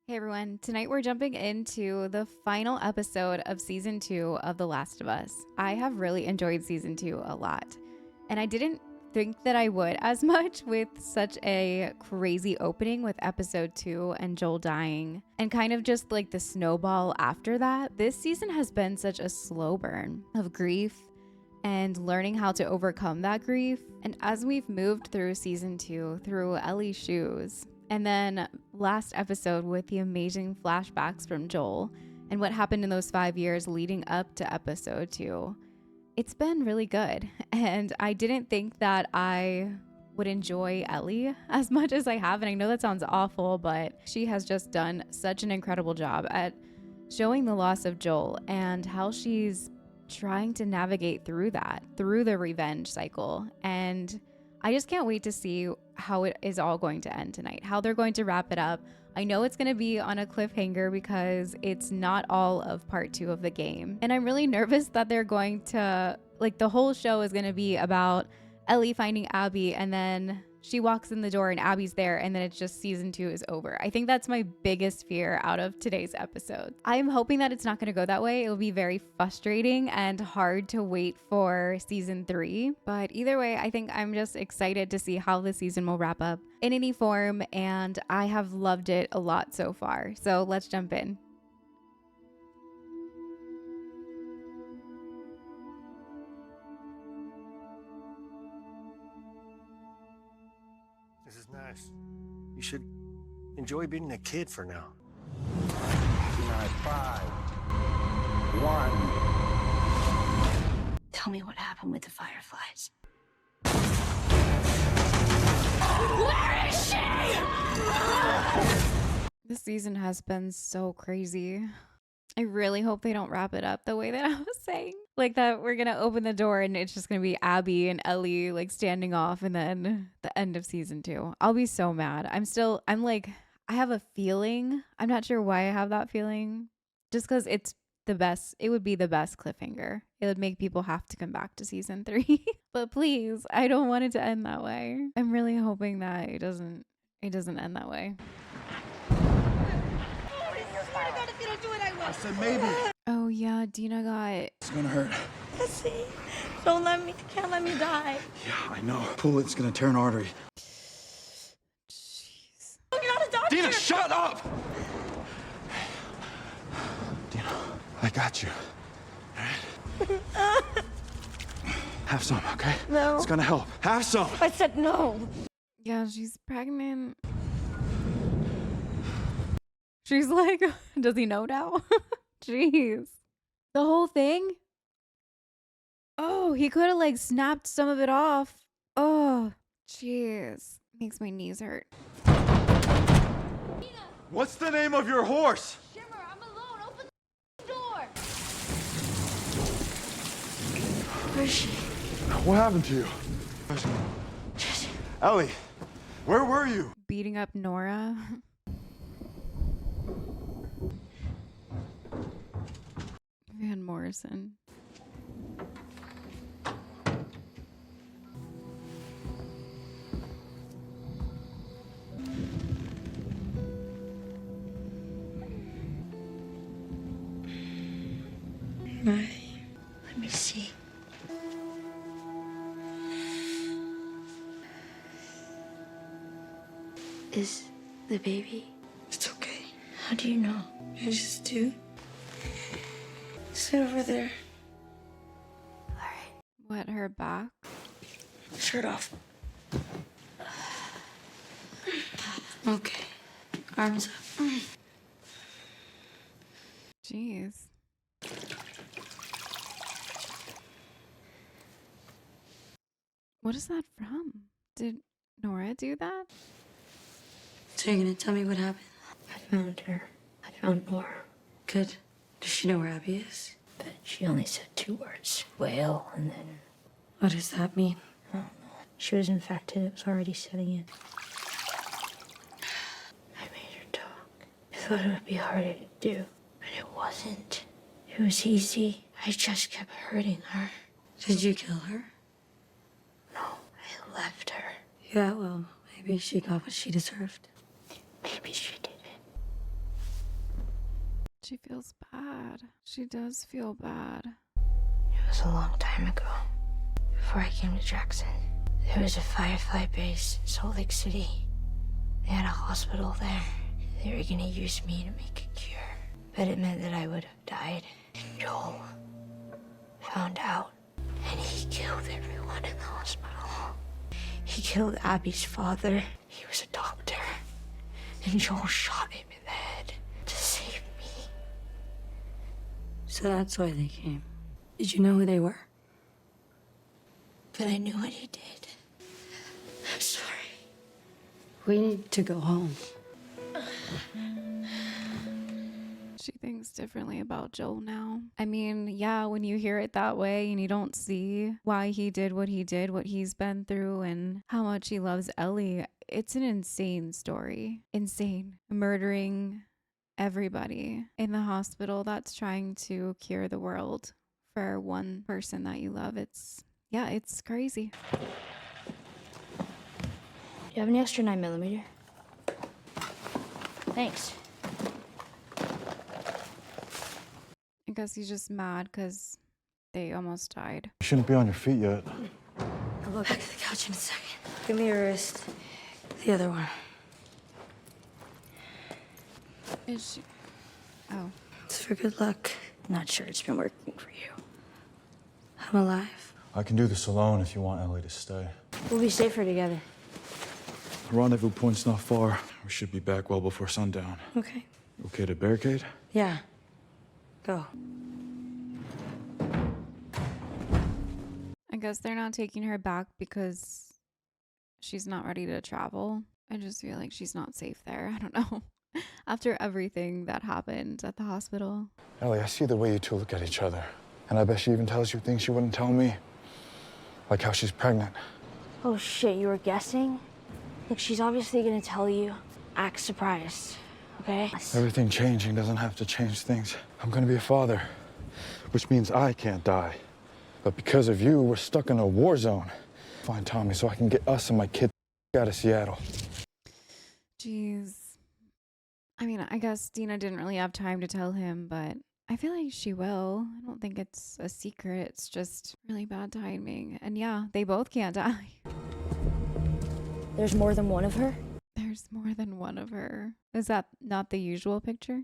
Hey everyone, tonight we're jumping into the final episode of season 2 of The Last of Us. I have really enjoyed season 2 a lot, and I didn't think that I would as much with such a crazy opening with episode 2 and Joel dying, and kind of just like the snowball after that. This season has been such a slow burn of grief and learning how to overcome that grief. And as we've moved through season 2, through Ellie's shoes, and then last episode with the amazing flashbacks from Joel and what happened in those 5 years leading up to episode 2, it's been really good. And I didn't think that I would enjoy Ellie as much as I have. And I know that sounds awful, but she has just done such an incredible job at showing the loss of Joel and how she's trying to navigate through that, through the revenge cycle. And I just can't wait to see how it is all going to end tonight, how they're going to wrap it up. I know it's going to be on a cliffhanger because it's not all of part 2 of the game. And I'm really nervous that they're going to, like, the whole show is going to be about Ellie finding Abby, and then she walks in the door and Abby's there, and then it's just season 2 is over. I think that's my biggest fear out of today's episode. I'm hoping that it's not going to go that way. It'll be very frustrating and hard to wait for season 3. But either way, I think I'm just excited to see how the season will wrap up in any form, and I have loved it a lot so far. So let's jump in. This is nice. You should enjoy being a kid for now. 5, 1. Tell me what happened with the fireflies. Where is she? This season has been so crazy. I really hope they don't wrap it up the way that I was saying. Like that we're going to open the door and it's just going to be Abby and Ellie like standing off and then the end of season 2. I'll be so mad. I'm like, I have a feeling. I'm not sure why I have that feeling. Just because it's the best. It would be the best cliffhanger. It would make people have to come back to season 3. But please, I don't want it to end that way. I'm really hoping that it doesn't end that way. I said maybe. Oh yeah, Dina got... It's gonna hurt. Jesse, can't let me die. Yeah, I know. Pull it's gonna tear an artery. Jeez. You're not a doctor. Dina, shut up! Dina, I got you. All right? Have some, okay? No. It's gonna help. Have some! I said no. Yeah, she's pregnant. She's like, does he know now? Jeez. The whole thing? Oh, he could have like snapped some of it off. Oh, jeez. Makes my knees hurt. What's the name of your horse? Shimmer, I'm alone. Open the door. Where is she? What happened to you? Jesse. Ellie, where were you? Beating up Nora. Van Morrison. Let me see. Is the baby? It's okay. How do you know? I just do. Sit over there. All right. What, her back? Shirt off. Okay. Arms up. Jeez. What is that from? Did Nora do that? So you're gonna tell me what happened? I found her. I found Nora. Good. Does she know where Abby is? But she only said 2 words. Whale, and then... What does that mean? I don't know. She was infected. It was already setting in. I made her talk. I thought it would be harder to do, but it wasn't. It was easy. I just kept hurting her. Did you kill her? No, I left her. Yeah, well, maybe she got what she deserved. Maybe she didn't. She feels bad. She does feel bad. It was a long time ago. Before I came to Jackson, there was a firefly base in Salt Lake City. They had a hospital there. They were gonna use me to make a cure. But it meant that I would have died. And Joel found out, and he killed everyone in the hospital. He killed Abby's father. He was a doctor. And Joel shot him in the head to save me. So that's why they came. Did you know who they were? But I knew what he did. I'm sorry. We need to go home. She thinks differently about Joel now. I mean, yeah, when you hear it that way and you don't see why he did, what he's been through, and how much he loves Ellie, it's an insane story. Insane. Murdering everybody in the hospital that's trying to cure the world for one person that you love. It's crazy. Do you have any extra 9mm? Thanks. I guess he's just mad because they almost died. You shouldn't be on your feet yet. I'll go back to the couch in a second. Give me your wrist. The other one. Is she? Oh. It's for good luck. Not sure it's been working for you. I'm alive. I can do this alone if you want Ellie to stay. We'll be safer together. The rendezvous point's not far. We should be back well before sundown. Okay. Okay to barricade? Yeah. Go. I guess they're not taking her back because she's not ready to travel. I just feel like she's not safe there. I don't know. After everything that happened at the hospital. Ellie, I see the way you two look at each other. And I bet she even tells you things she wouldn't tell me. Like how she's pregnant. Oh shit, you were guessing? Look, she's obviously gonna tell you. Act surprised, okay? Everything changing doesn't have to change things. I'm gonna be a father, which means I can't die. But because of you, we're stuck in a war zone. Find Tommy so I can get us and my kid out of Seattle. Jeez. I mean, I guess Dina didn't really have time to tell him, but I feel like she will. I don't think it's a secret. It's just really bad timing. And yeah, they both can't die. There's more than one of her? There's more than one of her. Is that not the usual picture?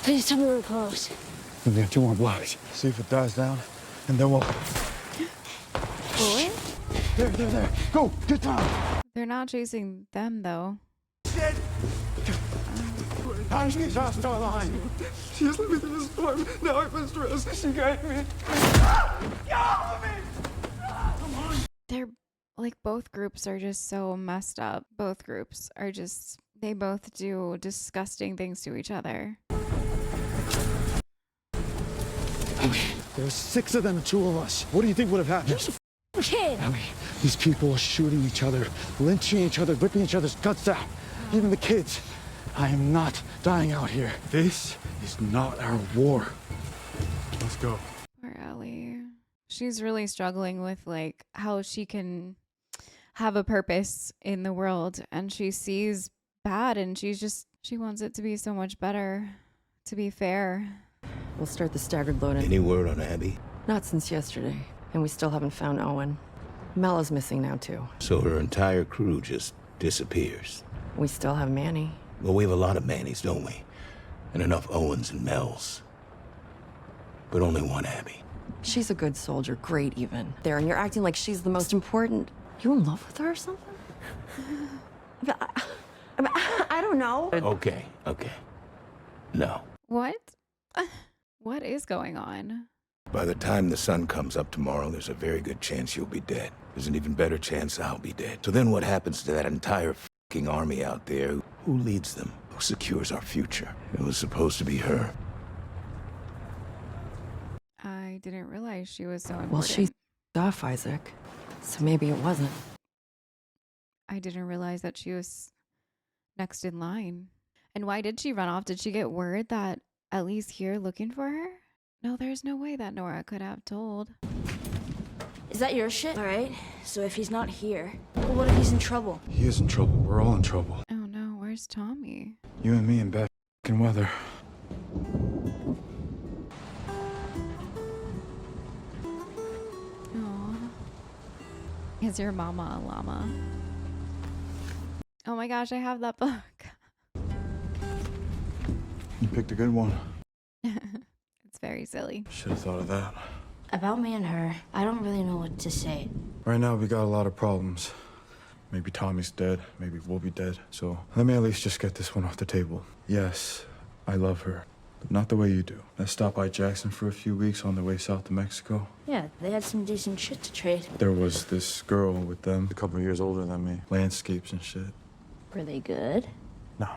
Please tell me we're close. We got 2 more blocks. See if it dies down, and then we'll... What? There. Go, get down. They're not chasing them, though. She's lost our line. She just let me through the storm. Now I'm in stress. She got me. They're like, both groups are just so messed up. Both groups are just, they both do disgusting things to each other. There's 6 of them and 2 of us. What do you think would have happened? Kid! Ellie, these people are shooting each other, lynching each other, ripping each other's guts out. Even the kids. I am not dying out here. This is not our war. Let's go. Poor Ellie. She's really struggling with like how she can have a purpose in the world, and she sees bad and she wants it to be so much better, to be fair. We'll start the staggered load-in. Any word on Abby? Not since yesterday, and we still haven't found Owen. Mel is missing now, too. So her entire crew just disappears. We still have Manny. Well, we have a lot of Mannies, don't we? And enough Owens and Mels. But only one Abby. She's a good soldier, great even. There, and you're acting like she's the most important. You in love with her or something? I don't know. Okay. No. What? What is going on? By the time the sun comes up tomorrow, there's a very good chance you'll be dead. There's an even better chance I'll be dead. So then what happens to that entire f***ing army out there? Who leads them? Who secures our future? It was supposed to be her. I didn't realize she was so important. Well, she's off, Isaac. So maybe it wasn't. I didn't realize that she was next in line. And why did she run off? Did she get word that Ellie's here looking for her? No, there's no way that Nora could have told. Is that your shit? All right. So if he's not here, well, what if he's in trouble? He is in trouble. We're all in trouble. Oh Where's Tommy? You and me in bad f***ing weather. Aw. Is your mama a llama? Oh my gosh, I have that book. You picked a good one. It's very silly. Should have thought of that. About me and her, I don't really know what to say. Right now, we got a lot of problems. Maybe Tommy's dead. Maybe we'll be dead. So let me at least just get this one off the table. Yes, I love her, but not the way you do. I stopped by Jackson for a few weeks on the way south to Mexico. Yeah, they had some decent shit to trade. There was this girl with them, a couple of years older than me. Landscapes and shit. Were they good? No.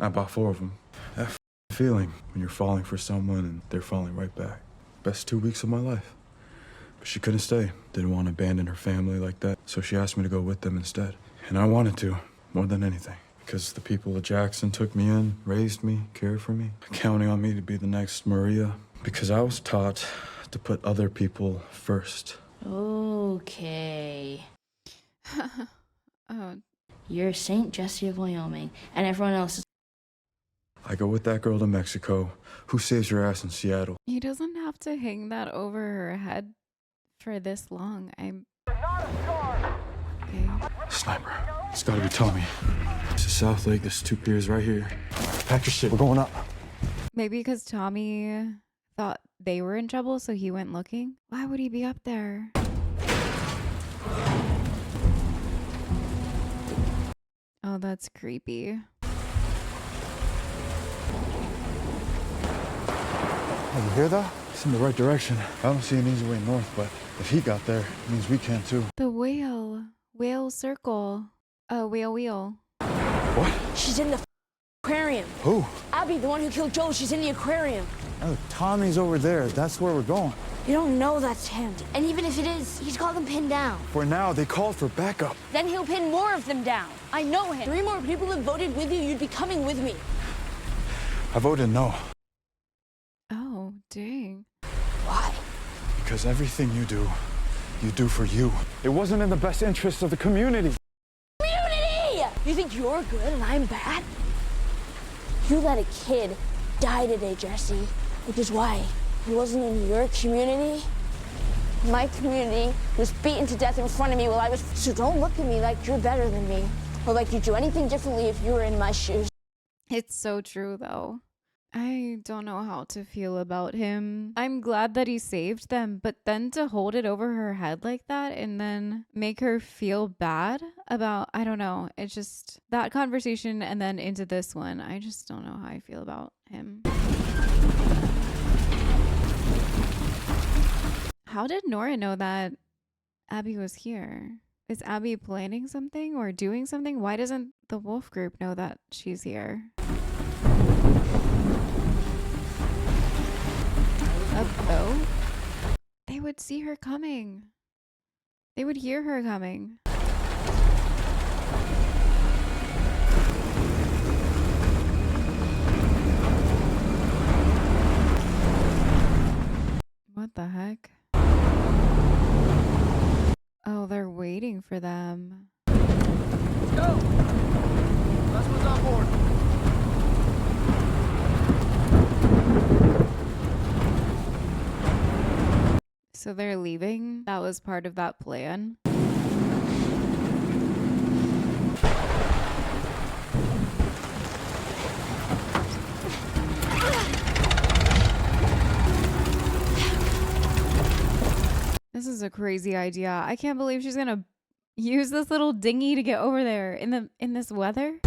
I bought 4 of them. That feeling when you're falling for someone and they're falling right back. Best 2 weeks of my life. But she couldn't stay. Didn't want to abandon her family like that. So she asked me to go with them instead. And I wanted to, more than anything. Because the people of Jackson took me in, raised me, cared for me, counting on me to be the next Maria. Because I was taught to put other people first. Okay. Oh, You're St. Jesse of Wyoming, and everyone else is... I go with that girl to Mexico. Who saves your ass in Seattle? he doesn't have to hang that over her head for this long. I'm... Okay. Sniper. It's gotta be Tommy. This is South Lake. There's 2 piers right here. Pack your shit. We're going up. Maybe because Tommy thought they were in trouble, so he went looking. Why would he be up there? Oh, that's creepy. Oh, you hear that? It's in the right direction. I don't see an easy way north, but if he got there, it means we can too. The whale. Whale circle. Whale wheel. What? She's in the aquarium. Who? Abby, the one who killed Joe, she's in the aquarium. Oh, Tommy's over there. That's where we're going. You don't know that's him. And even if it is, he's got them pinned down. For now, they called for backup. Then he'll pin more of them down. I know him. 3 more people have voted with you. You'd be coming with me. I voted no. Oh, dang. Why? Because everything you do for you. It wasn't in the best interest of the community. Community! You think you're good and I'm bad? You let a kid die today, Jesse, which is why he wasn't in your community. My community was beaten to death in front of me while I was... So don't look at me like you're better than me or like you'd do anything differently if you were in my shoes. It's so true, though. I don't know how to feel about him. I'm glad that he saved them, but then to hold it over her head like that and then make her feel bad about, I don't know. It's just that conversation and then into this one. I just don't know how I feel about him. How did Nora know that Abby was here? Is Abby planning something or doing something? Why doesn't the wolf group know that she's here? A boat? They would see her coming. They would hear her coming. What the heck? Oh, they're waiting for them. Let's go! Last one's on board. So they're leaving? That was part of that plan? This is a crazy idea. I can't believe she's gonna use this little dinghy to get over there in this weather.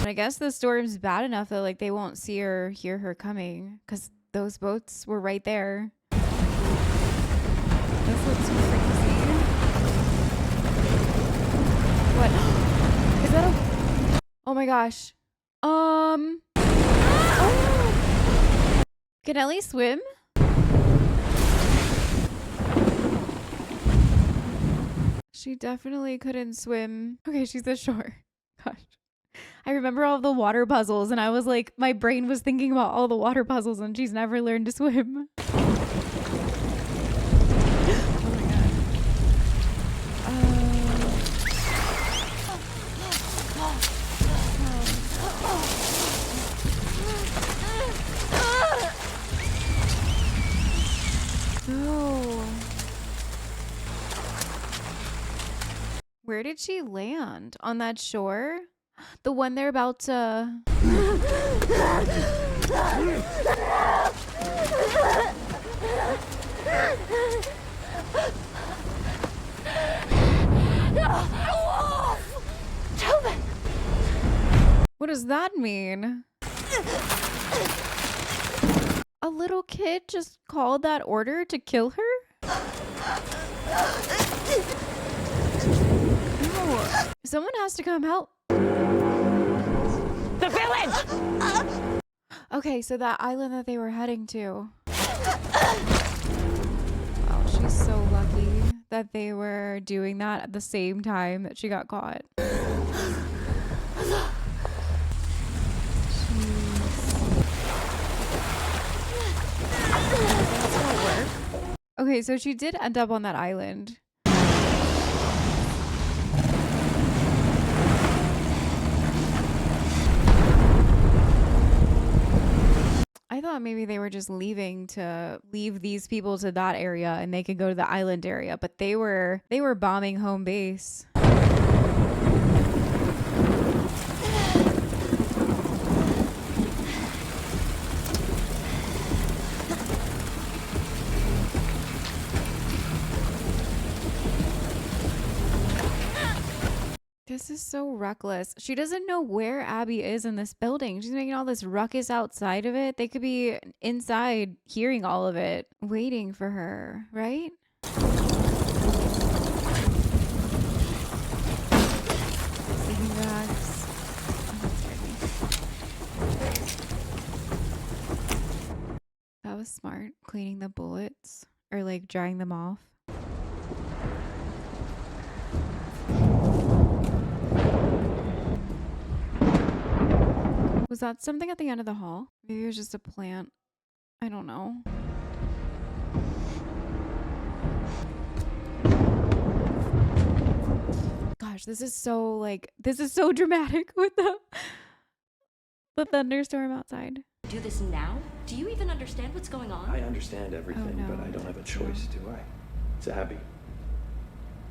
I guess the storm's bad enough that like they won't see or hear her coming because those boats were right there. This looks crazy. What? Is that a... Oh my gosh. Oh. Can Ellie swim? She definitely couldn't swim. Okay, she's ashore. Gosh. I remember all the water puzzles and I was like, my brain was thinking about all the water puzzles and she's never learned to swim. Oh my god. No. Where did she land? On that shore? The one they're about to... What does that mean? A little kid just called that order to kill her? No. Someone has to come help. The village! Okay, so that island that they were heading to. Wow, she's so lucky that they were doing that at the same time that she got caught. Okay, so she did end up on that island. I thought maybe they were just leaving to leave these people to that area and they could go to the island area, but they were bombing home base. This is so reckless. She doesn't know where Abby is in this building. She's making all this ruckus outside of it. They could be inside hearing all of it, waiting for her, right? Sleeping bags. That was smart. Cleaning the bullets or like drying them off. Was that something at the end of the hall? Maybe it was just a plant. I don't know. Gosh, this is so dramatic with the thunderstorm outside. Do this now? Do you even understand what's going on? I understand everything, Oh, no. but I don't have a choice, do I? It's Abby.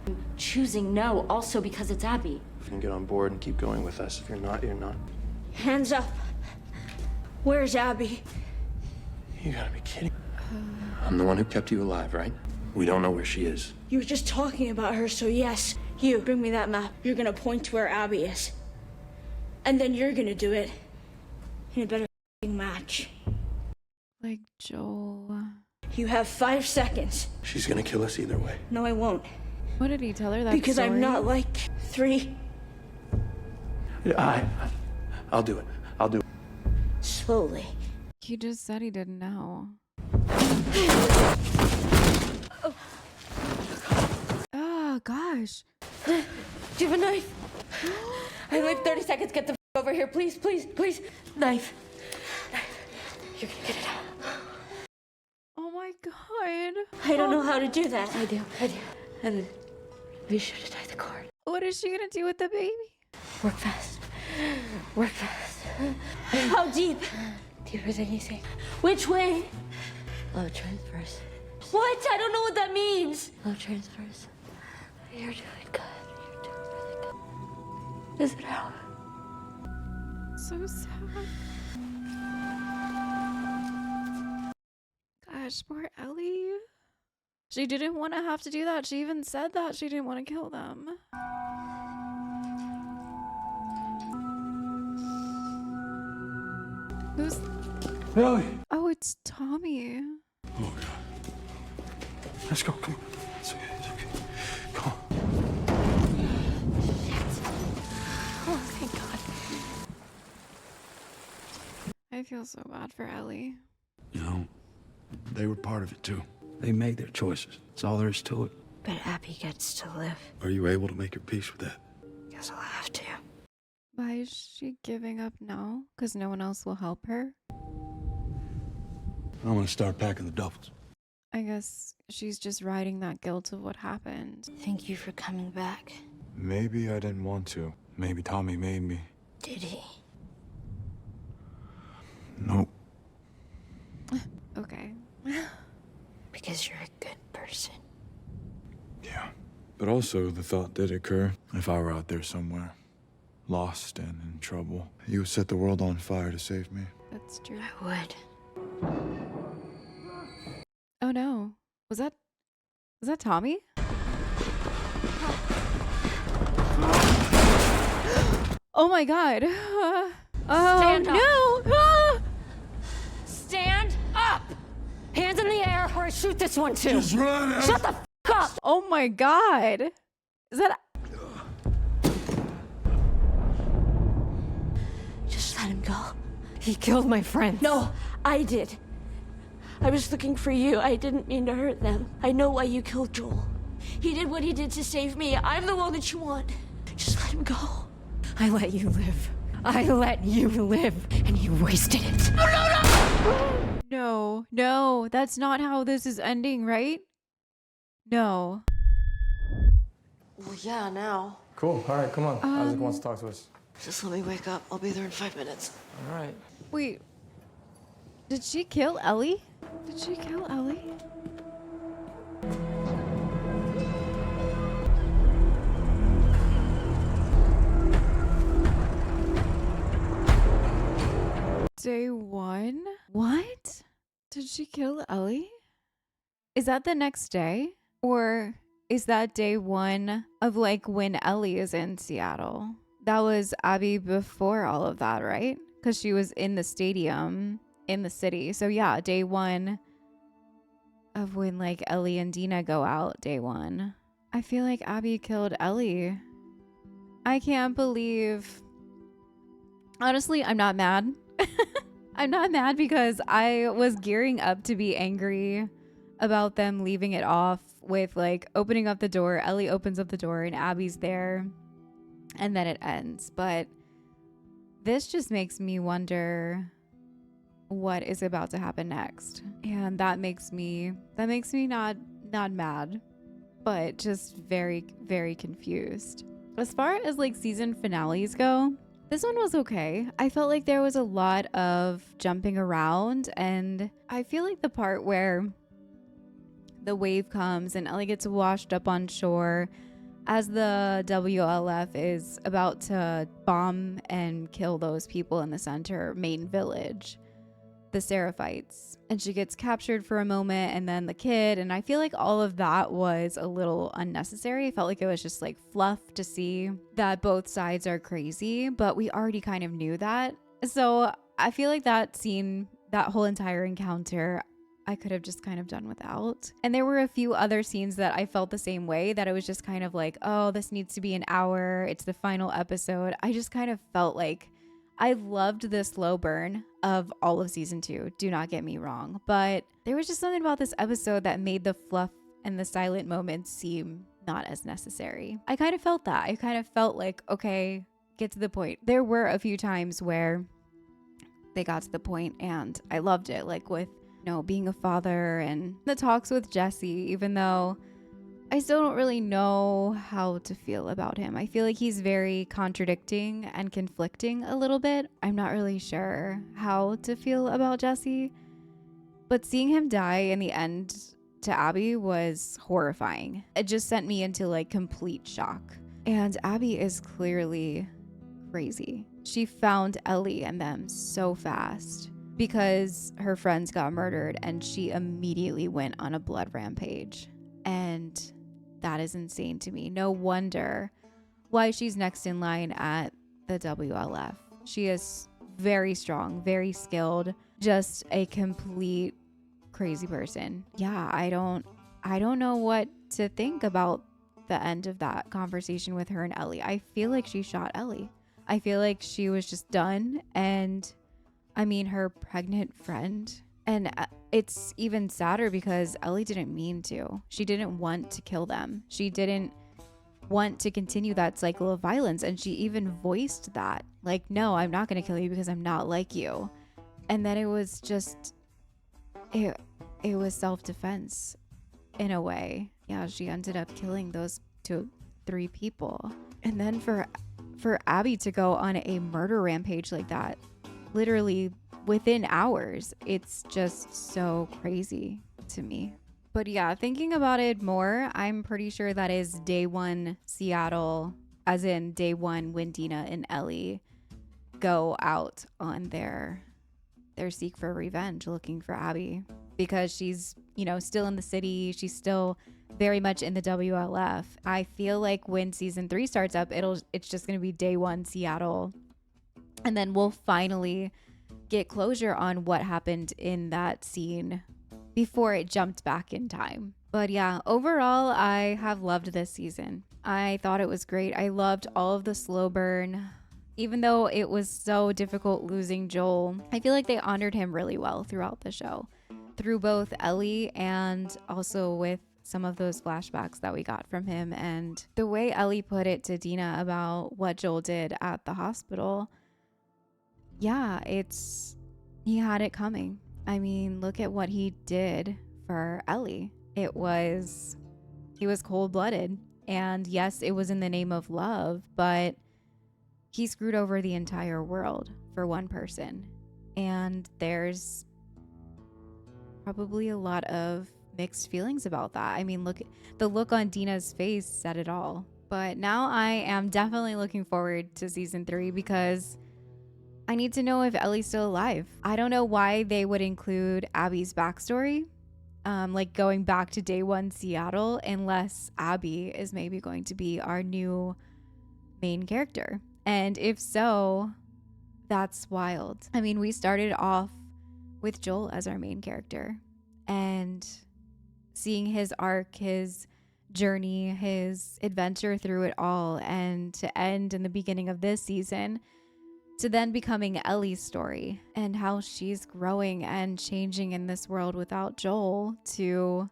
I'm choosing no, also because it's Abby. If you can get on board and keep going with us. If you're not, you're not. Hands up. Where's Abby? You gotta be kidding. I'm the one who kept you alive, right? We don't know where she is. You were just talking about her, so yes. You, bring me that map. You're gonna point to where Abby is. And then you're gonna do it in a better match. Like Joel. You have 5 seconds. She's gonna kill us either way. No, I won't. What did he tell her that Because story? I'm not like 3. I'll do it. I'll do it. Slowly. He just said he didn't know. Oh, gosh. Do you have a knife? I only have 30 seconds. Get the over here, please, please, please. Knife. You're gonna get it out. Oh my god. I don't know how to do that. I do. And then we should have tied the cord. What is she gonna do with the baby? Work fast. Work fast. How deep? Deeper than you think. Which way? Love transfers. What? I don't know what that means. Love transfers. You're doing good. You're doing really good. Is it out? So sad. Gosh, poor Ellie. She didn't want to have to do that. She even said that she didn't want to kill them. Who's... Ellie! Oh, it's Tommy. Oh, God. Let's go. Come on. It's okay. It's okay. Come on. Oh, thank God. I feel so bad for Ellie. You know, they were part of it too. They made their choices. That's all there is to it. But Abby gets to live. Are you able to make your peace with that? Guess I'll have to. Why is she giving up now? Because no one else will help her? I'm gonna start packing the duffels. I guess she's just riding that guilt of what happened. Thank you for coming back. Maybe I didn't want to. Maybe Tommy made me. Did he? Nope. Okay. because you're a good person. Yeah. But also, the thought did occur, if I were out there somewhere, lost and in trouble, you would set the world on fire to save me. That's true. I would. Oh no. Was that Tommy? Oh my god. Stand up. No. Ah! Stand up! Hands in the air or I shoot this one too. Just run! Shut the f up! Oh my god. Is that Just let him go. He killed my friends. No, I did. I was looking for you. I didn't mean to hurt them. I know why you killed Joel. He did what he did to save me. I'm the one that you want. Just let him go. I let you live. I let you live, and you wasted it. No, no, that's not how this is ending, right? No. Well, yeah, now. Cool. All right, come on. Isaac wants to talk to us. Just let me wake up. I'll be there in 5 minutes. All right. Wait. Did she kill Ellie? Did she kill Ellie? Day 1? What? Did she kill Ellie? Is that the next day? Or is that day 1 of like when Ellie is in Seattle? That was Abby before all of that, right? Because she was in the stadium in the city. So yeah, day 1 of when like Ellie and Dina go out, day 1. I feel like Abby killed Ellie. I can't believe. Honestly, I'm not mad. I'm not mad because I was gearing up to be angry about them leaving it off with like opening up the door. Ellie opens up the door and Abby's there. And then it ends. But this just makes me wonder what is about to happen next. And that makes me not mad, but just very, very confused. As far as like season finales go, this one was okay. I felt like there was a lot of jumping around, and I feel like the part where the wave comes and Ellie gets washed up on shore as the WLF is about to bomb and kill those people in the center main village, the Seraphites, and she gets captured for a moment, and then the kid, and I feel like all of that was a little unnecessary. I felt like it was just like fluff to see that both sides are crazy, but we already kind of knew that. So I feel like that scene, that whole entire encounter, I could have just kind of done without. And there were a few other scenes that I felt the same way, that it was just kind of like, oh, this needs to be an hour. It's the final episode. I just kind of felt like I loved the slow burn of all of season 2. Do not get me wrong. But there was just something about this episode that made the fluff and the silent moments seem not as necessary. I kind of felt that. I kind of felt like, okay, get to the point. There were a few times where they got to the point and I loved it. Like with, you know, being a father and the talks with Jesse, even though I still don't really know how to feel about him. I feel like he's very contradicting and conflicting a little bit. I'm not really sure how to feel about Jesse. But seeing him die in the end to Abby was horrifying. It just sent me into like complete shock. And Abby is clearly crazy. She found Ellie and them so fast because her friends got murdered and she immediately went on a blood rampage. And that is insane to me. No wonder why she's next in line at the WLF. She is very strong, very skilled, just a complete crazy person. Yeah, I don't know what to think about the end of that conversation with her and Ellie. I feel like she shot Ellie. I feel like she was just done. And I mean, her pregnant friend. And it's even sadder because Ellie didn't mean to. She didn't want to kill them. She didn't want to continue that cycle of violence. And she even voiced that. Like, no, I'm not going to kill you because I'm not like you. And then it was just, it was self-defense in a way. Yeah, she ended up killing those 3 people. And then for Abby to go on a murder rampage like that, literally within hours, it's just so crazy to me. But yeah, thinking about it more, I'm pretty sure that is day one Seattle, as in day one when Dina and Ellie go out on their seek for revenge, looking for Abby, because she's, still in the city. She's still very much in the WLF. I feel like when season 3 starts up, it's just going to be day one Seattle, and then we'll finally get closure on what happened in that scene before it jumped back in time. But yeah, overall, I have loved this season. I thought it was great. I loved all of the slow burn. Even though it was so difficult losing Joel, I feel like they honored him really well throughout the show, through both Ellie and also with some of those flashbacks that we got from him. And the way Ellie put it to Dina about what Joel did at the hospital, yeah, he had it coming. I mean, look at what he did for Ellie. He was cold-blooded. And yes, it was in the name of love, but he screwed over the entire world for one person. And there's probably a lot of mixed feelings about that. I mean, the look on Dina's face said it all. But now I am definitely looking forward to season 3 because I need to know if Ellie's still alive. I don't know why they would include Abby's backstory, like going back to day one Seattle, unless Abby is maybe going to be our new main character. And if so, that's wild. I mean, we started off with Joel as our main character, and seeing his arc, his journey, his adventure through it all, and to end in the beginning of this season, to then becoming Ellie's story and how she's growing and changing in this world without Joel, to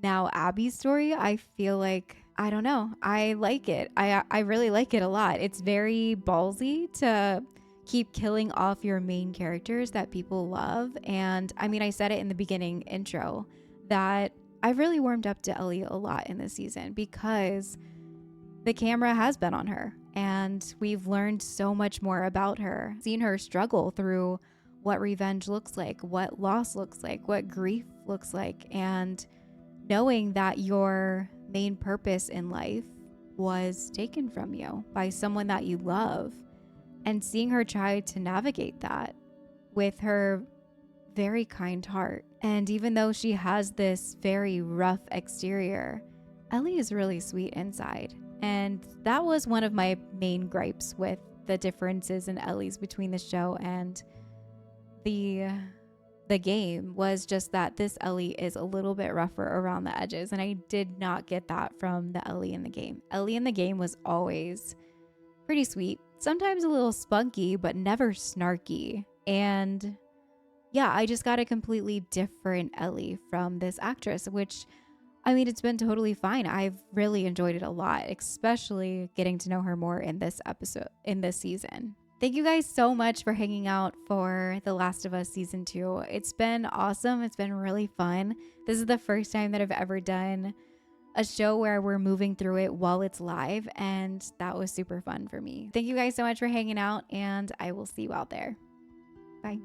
now Abby's story. I feel like, I don't know, I like it. I really like it a lot. It's very ballsy to keep killing off your main characters that people love. And I mean, I said it in the beginning intro that I've really warmed up to Ellie a lot in this season because the camera has been on her and we've learned so much more about her, seen her struggle through what revenge looks like, what loss looks like, what grief looks like, and knowing that your main purpose in life was taken from you by someone that you love, and seeing her try to navigate that with her very kind heart. And even though she has this very rough exterior, Ellie is really sweet inside. And that was one of my main gripes with the differences in Ellie's between the show and the game, was just that this Ellie is a little bit rougher around the edges. And I did not get that from the Ellie in the game. Ellie in the game was always pretty sweet, sometimes a little spunky, but never snarky. And yeah, I just got a completely different Ellie from this actress, which, I mean, it's been totally fine. I've really enjoyed it a lot, especially getting to know her more in this episode, in this season. Thank you guys so much for hanging out for The Last of Us Season 2. It's been awesome. It's been really fun. This is the first time that I've ever done a show where we're moving through it while it's live, and that was super fun for me. Thank you guys so much for hanging out, and I will see you out there. Bye.